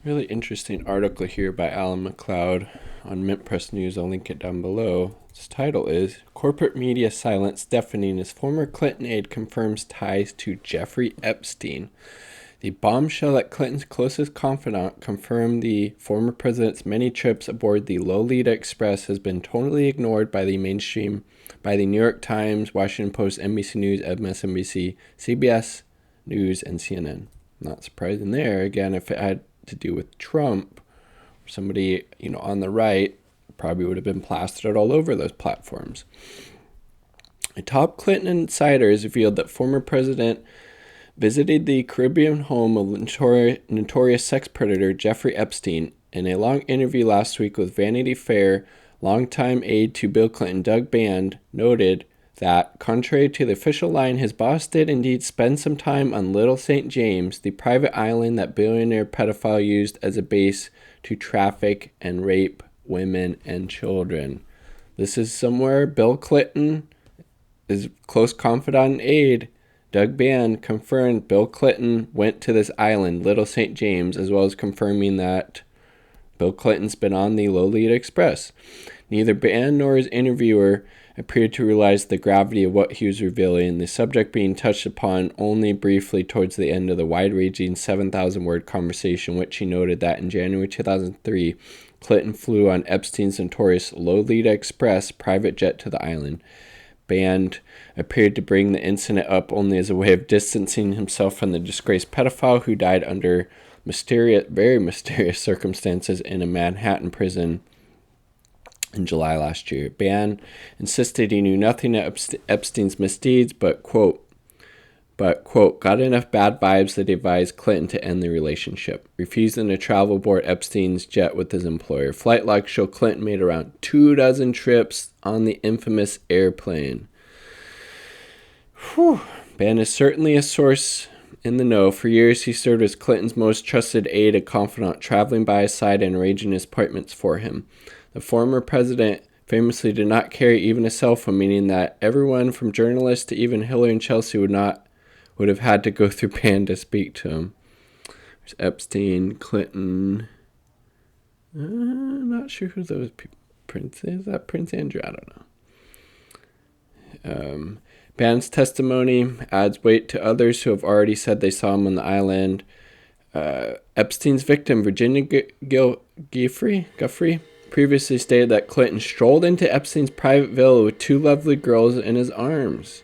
Really interesting article here by Alan McLeod on Mint Press News. I'll link it down below. Its title is Corporate Media Silence Deafening as Former Clinton Aide Confirms Ties to Jeffrey Epstein. The bombshell that Clinton's closest confidant confirmed the former president's many trips aboard the Lolita Express has been totally ignored by the mainstream, by the New York Times, Washington Post, NBC News, MSNBC, CBS News, and CNN. Not surprising there. Again, if it had to do with Trump, somebody, on the right, probably would have been plastered all over those platforms. A top Clinton insider has revealed that former president visited the Caribbean home of notorious sex predator Jeffrey Epstein. In a long interview last week with Vanity Fair, longtime aide to Bill Clinton Doug Band noted that, contrary to the official line, his boss did indeed spend some time on Little St. James, the private island that billionaire pedophile used as a base to traffic and rape women and children. This is somewhere Bill Clinton, his close confidant and aide, Doug Band, confirmed Bill Clinton went to this island, Little St. James, as well as confirming that Bill Clinton's been on the Lolita Express. Neither Band nor his interviewer appeared to realize the gravity of what he was revealing, the subject being touched upon only briefly towards the end of the wide-ranging 7,000-word conversation, which he noted that in January 2003, Clinton flew on Epstein's notorious Lolita Express private jet to the island. Band appeared to bring the incident up only as a way of distancing himself from the disgraced pedophile who died under very mysterious circumstances in a Manhattan prison in July last year. Band insisted he knew nothing of Epstein's misdeeds, but, quote, got enough bad vibes that he advised Clinton to end the relationship, refusing to travel aboard Epstein's jet with his employer. Flight logs show Clinton made around 24 trips on the infamous airplane. Band is certainly a source in the know. For years, he served as Clinton's most trusted aide and confidant, traveling by his side and arranging his appointments for him. The former president famously did not carry even a cell phone, meaning that everyone from journalists to even Hillary and Chelsea would have had to go through Band to speak to him. There's Epstein, Clinton. I'm not sure who those people. Is that Prince Andrew? I don't know. Band's testimony adds weight to others who have already said they saw him on the island. Epstein's victim, Virginia Guffrey, previously stated that Clinton strolled into Epstein's private villa with two lovely girls in his arms.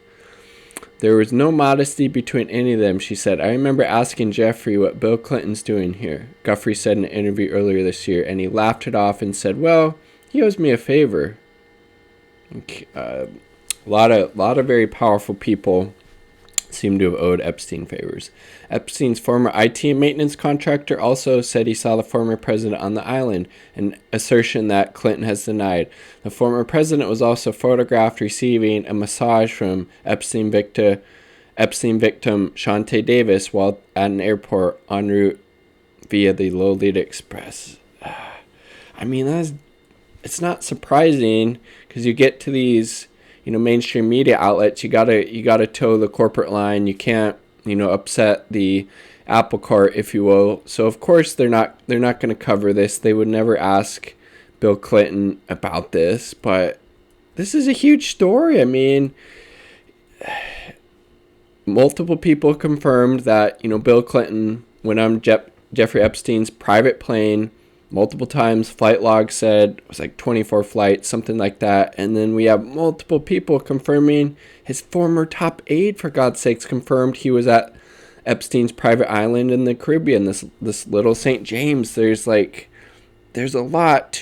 There was no modesty between any of them, she said. I remember asking Jeffrey what Bill Clinton's doing here, Guffrey said in an interview earlier this year, and he laughed it off and said, well, he owes me a favor. A lot of very powerful people seem to have owed Epstein favors. Epstein's former IT and maintenance contractor also said he saw the former president on the island, an assertion that Clinton has denied. The former president was also photographed receiving a massage from Epstein victim Shante Davis while at an airport en route via the Lolita Express. I mean, it's not surprising because you get to these mainstream media outlets, you gotta toe the corporate line. You can't, upset the apple cart, if you will. So of course they're not going to cover this. They would never ask Bill Clinton about this, but this is a huge story. I mean, multiple people confirmed that, Bill Clinton went on Jeffrey Epstein's private plane multiple times. Flight log said it was like 24 flights, something like that. And then we have multiple people confirming his former top aide, for God's sakes, confirmed he was at Epstein's private island in the Caribbean, this Little St. James. There's a lot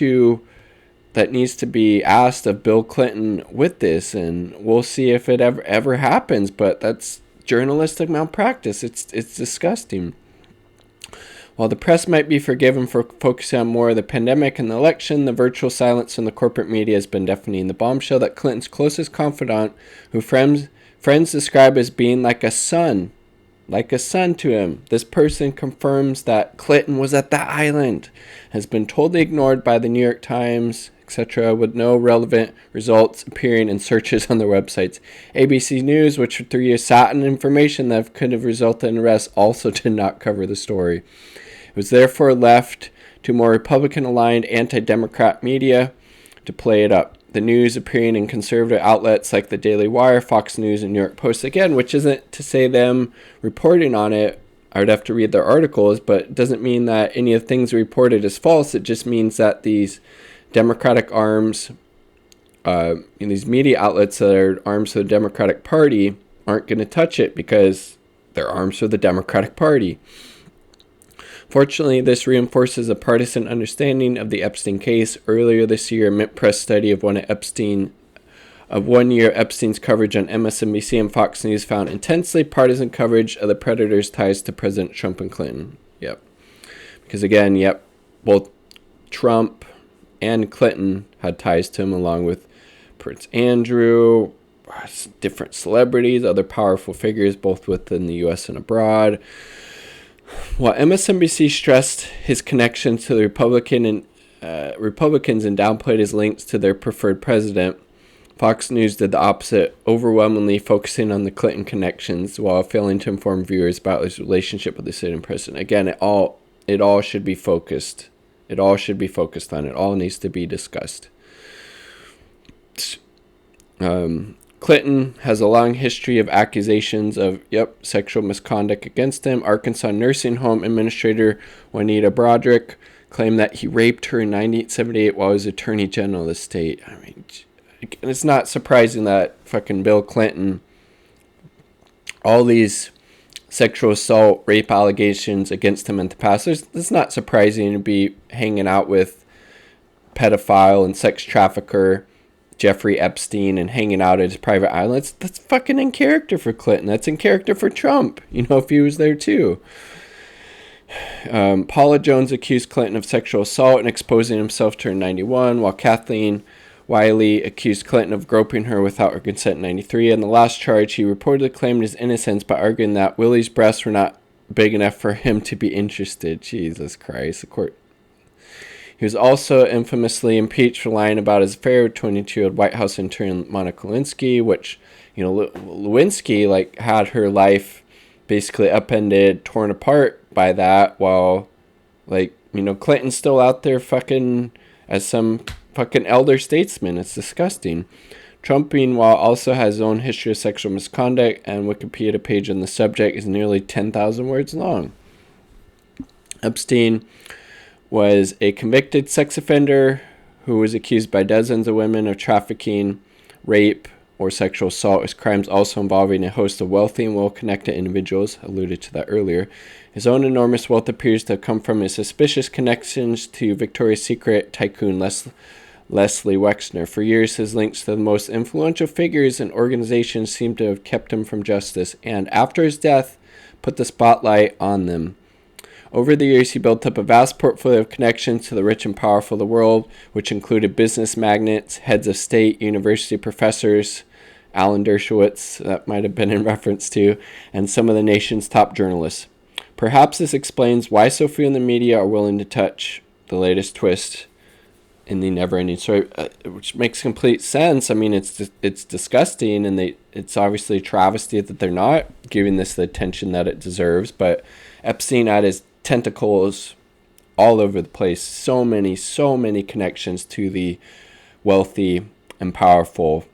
that needs to be asked of Bill Clinton with this, and we'll see if it ever happens. But that's journalistic malpractice. It's disgusting. While the press might be forgiven for focusing on more of the pandemic and the election, the virtual silence from the corporate media has been deafening. The bombshell that Clinton's closest confidant, who friends describe as being like a son to him, this person confirms that Clinton was at that island, has been totally ignored by the New York Times, etc., with no relevant results appearing in searches on their websites. ABC News, which for 3 years sat on information that could have resulted in arrest, also did not cover the story. It was therefore left to more Republican-aligned anti-Democrat media to play it up. The news appearing in conservative outlets like the Daily Wire, Fox News, and New York Post, again, which isn't to say them reporting on it. I would have to read their articles, but it doesn't mean that any of the things reported is false. It just means that these Democratic arms, in these media outlets that are arms of the Democratic Party, aren't going to touch it because they're arms for the Democratic Party. Fortunately, this reinforces a partisan understanding of the Epstein case. Earlier this year, a Mint Press study of 1 year Epstein's coverage on MSNBC and Fox News found intensely partisan coverage of the predator's ties to President Trump and Clinton. Yep. Because again, both Trump and Clinton had ties to him, along with Prince Andrew, different celebrities, other powerful figures, both within the U.S. and abroad. While MSNBC stressed his connection to the Republicans and downplayed his links to their preferred president, Fox News did the opposite, overwhelmingly focusing on the Clinton connections while failing to inform viewers about his relationship with the sitting president. Again, it all should be focused. It all should be focused on. It all needs to be discussed. Clinton has a long history of accusations of, sexual misconduct against him. Arkansas nursing home administrator Juanita Broderick claimed that he raped her in 1978 while he was Attorney General of the state. I mean, it's not surprising that fucking Bill Clinton, all these sexual assault, rape allegations against him in the past, it's not surprising to be hanging out with pedophile and sex trafficker Jeffrey Epstein and hanging out at his private islands. That's fucking in character for Clinton. That's in character for Trump, if he was there too. Paula Jones accused Clinton of sexual assault and exposing himself to her in 91, while Kathleen Wiley accused Clinton of groping her without her consent in 93. In the last charge, he reportedly claimed his innocence by arguing that Willie's breasts were not big enough for him to be interested. Jesus Christ. The court. He was also infamously impeached for lying about his affair with 22-year-old White House intern Monica Lewinsky, which, Lewinsky, had her life basically upended, torn apart by that, while, Clinton's still out there fucking as some fucking elder statesman. It's disgusting. Trump, meanwhile, also has his own history of sexual misconduct, and Wikipedia page on the subject is nearly 10,000 words long. Epstein was a convicted sex offender who was accused by dozens of women of trafficking, rape, or sexual assault, his crimes also involving a host of wealthy and well-connected individuals, alluded to that earlier. His own enormous wealth appears to have come from his suspicious connections to Victoria's Secret tycoon Leslie Wexner. For years, his links to the most influential figures and organizations seem to have kept him from justice, and after his death, put the spotlight on them. Over the years, he built up a vast portfolio of connections to the rich and powerful of the world, which included business magnates, heads of state, university professors, Alan Dershowitz, that might have been in reference to, and some of the nation's top journalists. Perhaps this explains why so few in the media are willing to touch the latest twist in the never-ending story, which makes complete sense. I mean, it's disgusting, and it's obviously a travesty that they're not giving this the attention that it deserves, but Epstein had his tentacles all over the place. So many connections to the wealthy and powerful.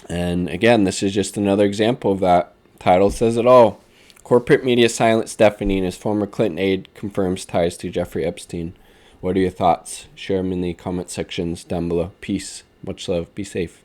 And again, this is just another example of that. Title says it all. Corporate media silence deafening as former Clinton aide confirms ties to Jeffrey Epstein. What are your thoughts? Share them in the comment sections down below. Peace. Much love. Be safe.